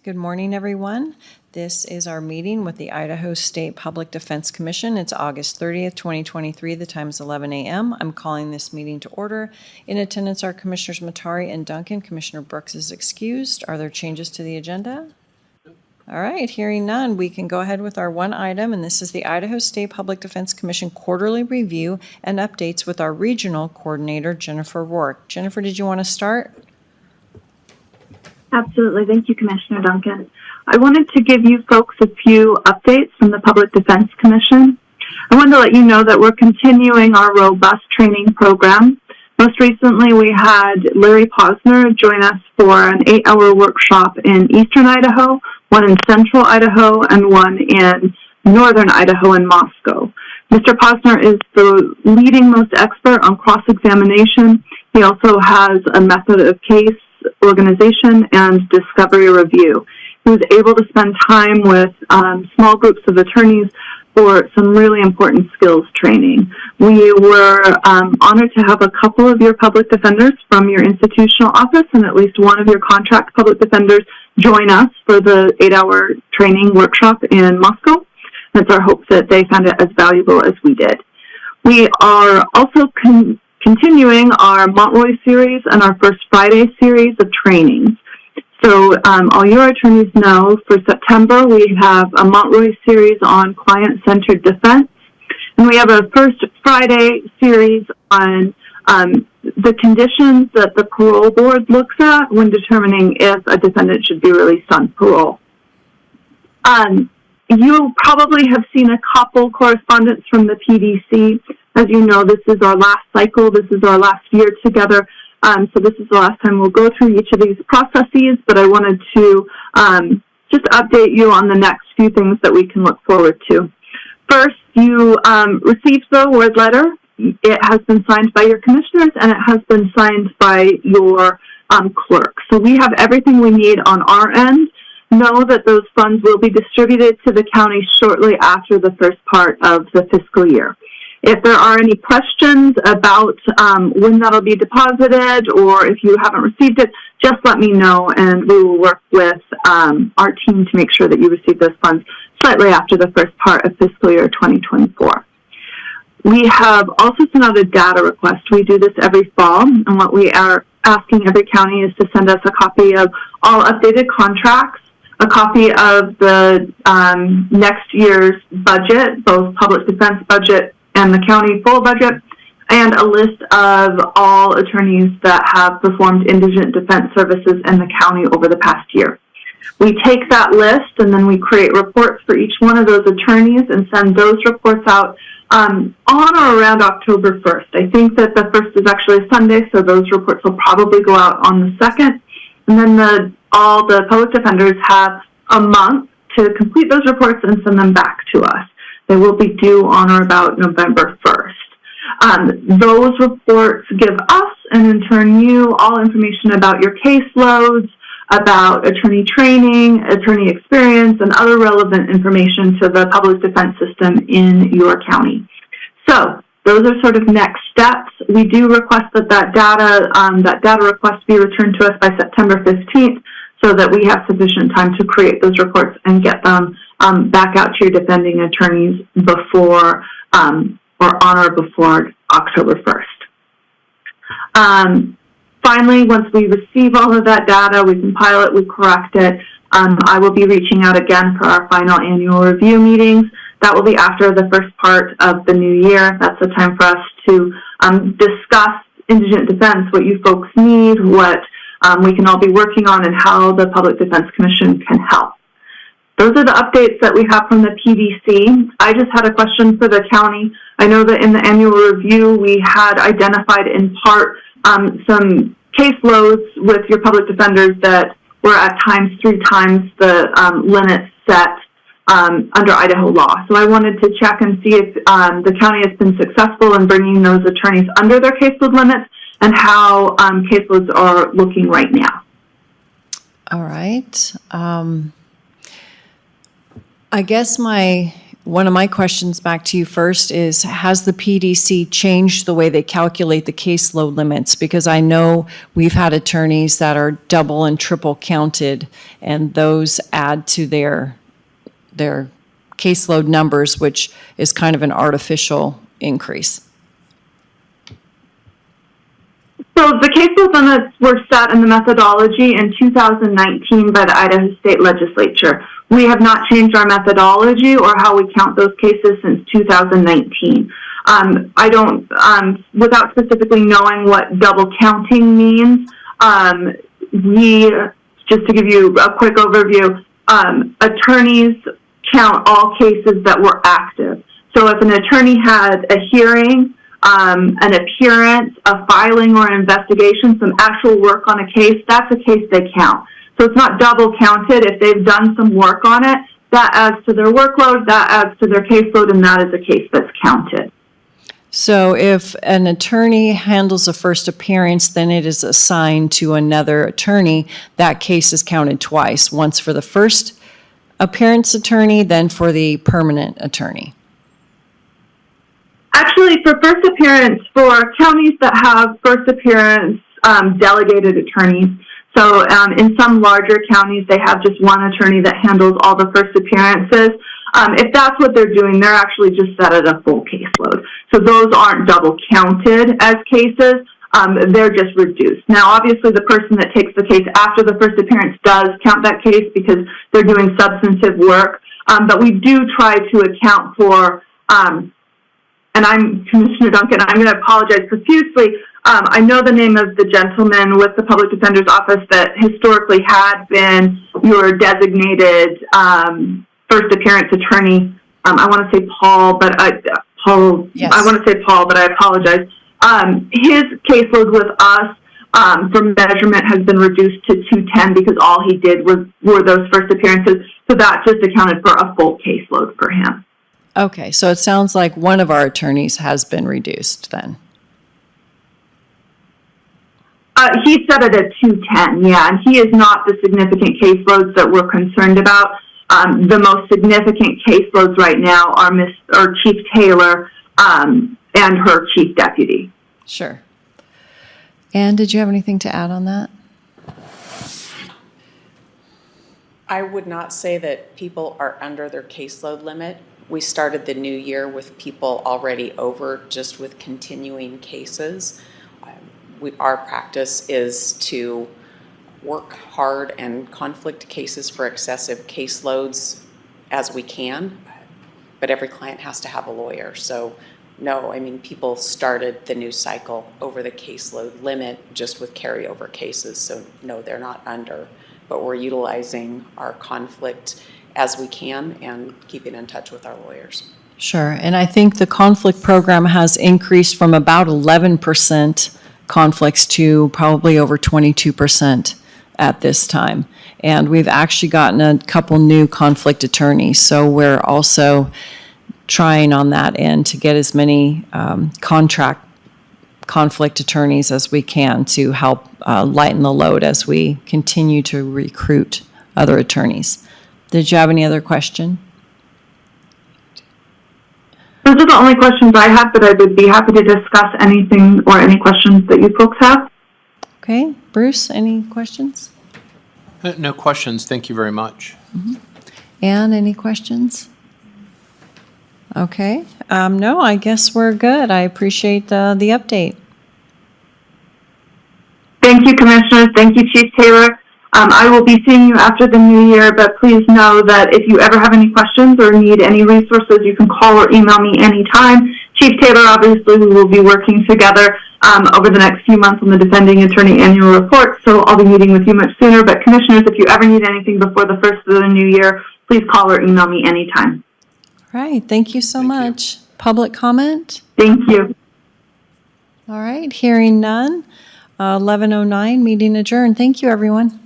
Good morning, everyone. This is our meeting with the Idaho State Public Defense Commission. It's August 30th, 2023. The time is 11 a.m. I'm calling this meeting to order. In attendance are Commissioners Matari and Duncan. Commissioner Brooks is excused. Are there changes to the agenda? All right, hearing none, we can go ahead with our one item, and this is the Idaho State Public Defense Commission quarterly review and updates with our regional coordinator, Jennifer Rourke. Jennifer, did you want to start? Absolutely. Thank you, Commissioner Duncan. I wanted to give you folks a few updates from the Public Defense Commission. I wanted to let you know that we're continuing our robust training program. Most recently, we had Larry Posner join us for an 8-hour workshop in eastern Idaho, one in central Idaho, and one in northern Idaho in Moscow. Mr. Posner is the leading most expert on cross-examination. He also has a method of case organization and discovery review. He was able to spend time with small groups of attorneys for some really important skills training. We were honored to have a couple of your public defenders from your institutional office and at least one of your contract public defenders join us for the 8-hour training workshop in Moscow. It's our hope that they found it as valuable as we did. We are also continuing our Montroy series and our First Friday series of trainings. So all your attorneys know for September we have a Montroy series on client-centered defense, and we have a First Friday series on the conditions that the parole board looks at when determining if a defendant should be released on parole. You probably have seen a couple correspondence from the PDC. As you know, this is our last cycle. This is our last year together. So this is the last time we'll go through each of these processes, but I wanted to just update you on the next few things that we can look forward to. First, you received the award letter. It has been signed by your commissioners, and it has been signed by your clerk. So we have everything we need on our end. Know that those funds will be distributed to the county shortly after the first part of the fiscal year. If there are any questions about when that'll be deposited or if you haven't received it, just let me know and we will work with our team to make sure that you receive those funds slightly after the first part of fiscal year 2024. We have also sent out a data request. We do this every fall, and what we are asking every county is to send us a copy of all updated contracts, a copy of the next year's budget, both public defense budget and the county full budget, and a list of all attorneys that have performed indigent defense services in the county over the past year. We take that list and then we create reports for each one of those attorneys and send those reports out on or around October 1st. I think that the 1st is actually a Sunday, so those reports will probably go out on the 2nd. And then all the public defenders have a month to complete those reports and send them back to us. They will be due on or about November 1st. Those reports give us, and in turn you, all information about your caseloads, about attorney training, attorney experience, and other relevant information to the public defense system in your county. So those are sort of next steps. We do request that data request be returned to us by September 15th so that we have sufficient time to create those reports and get them back out to your defending attorneys before or on or before October 1st. Finally, once we receive all of that data, we compile it, we correct it. I will be reaching out again for our final annual review meetings. That will be after the first part of the new year. That's a time for us to discuss indigent defense, what you folks need, what we can all be working on, and how the Public Defense Commission can help. Those are the updates that we have from the PDC. I just had a question for the county. I know that in the annual review, we had identified in part some caseloads with your public defenders that were at times 3 times the limits set under Idaho law. So I wanted to check and see if the county has been successful in bringing those attorneys under their caseload limits and how caseloads are looking right now. All right. I guess my One of my questions back to you first is, has the PDC changed the way they calculate the caseload limits? Because I know we've had attorneys that are double and triple counted, and those add to their caseload numbers, which is kind of an artificial increase. So the caseload limits were set in the methodology in 2019 by the Idaho State Legislature. We have not changed our methodology or how we count those cases since 2019. I don't, without specifically knowing what double counting means, just to give you a quick overview, attorneys count all cases that were active. So if an attorney had a hearing, an appearance, a filing or an investigation, some actual work on a case, that's a case they count. So it's not double counted. If they've done some work on it, that adds to their workload, that adds to their caseload, and that is a case that's counted. So if an attorney handles a first appearance, then it is assigned to another attorney. That case is counted twice, once for the first appearance attorney, then for the permanent attorney. Actually, for first appearance, for counties that have first appearance delegated attorneys, so in some larger counties, they have just one attorney that handles all the first appearances. If that's what they're doing, they're actually just set at a full caseload. So those aren't double counted as cases. They're just reduced. Now, obviously, the person that takes the case after the first appearance does count that case because they're doing substantive work. But we do try to account for, and I'm Commissioner Duncan, I'm going to apologize profusely. I know the name of the gentleman with the Public Defender's Office that historically had been your designated first appearance attorney. I want to say Paul, but Yes. I want to say Paul, but I apologize. His caseload with us for measurement has been reduced to 210 because all he did were those first appearances. So that just accounted for a full caseload for him. Okay, so it sounds like one of our attorneys has been reduced then. He set it at 210, yeah, and he is not the significant caseloads that we're concerned about. The most significant caseloads right now are Chief Taylor and her chief deputy. Sure. Ann, did you have anything to add on that? I would not say that people are under their caseload limit. We started the new year with people already over, just with continuing cases. Our practice is to work hard and conflict cases for excessive caseloads as we can, but every client has to have a lawyer. So no, I mean, people started the new cycle over the caseload limit just with carryover cases. So no, they're not under, but we're utilizing our conflict as we can and keeping in touch with our lawyers. Sure, and I think the conflict program has increased from about 11% conflicts to probably over 22% at this time. And we've actually gotten a couple new conflict attorneys, so we're also trying on that end to get as many contract conflict attorneys as we can to help lighten the load as we continue to recruit other attorneys. Did you have any other question? Those are the only questions I have, but I would be happy to discuss anything or any questions that you folks have. Okay, Bruce, any questions? No questions. Thank you very much. Ann, any questions? Okay, no, I guess we're good. I appreciate the update. Thank you, Commissioners. Thank you, Chief Taylor. I will be seeing you after the new year, but please know that if you ever have any questions or need any resources, you can call or email me anytime. Chief Taylor, obviously, we will be working together over the next few months on the Defending Attorney Annual Report, so I'll be meeting with you much sooner. But Commissioners, if you ever need anything before the first of the new year, please call or email me anytime. All right, thank you so much. Public comment? Thank you. All right, hearing none. 11:09, meeting adjourned. Thank you, everyone.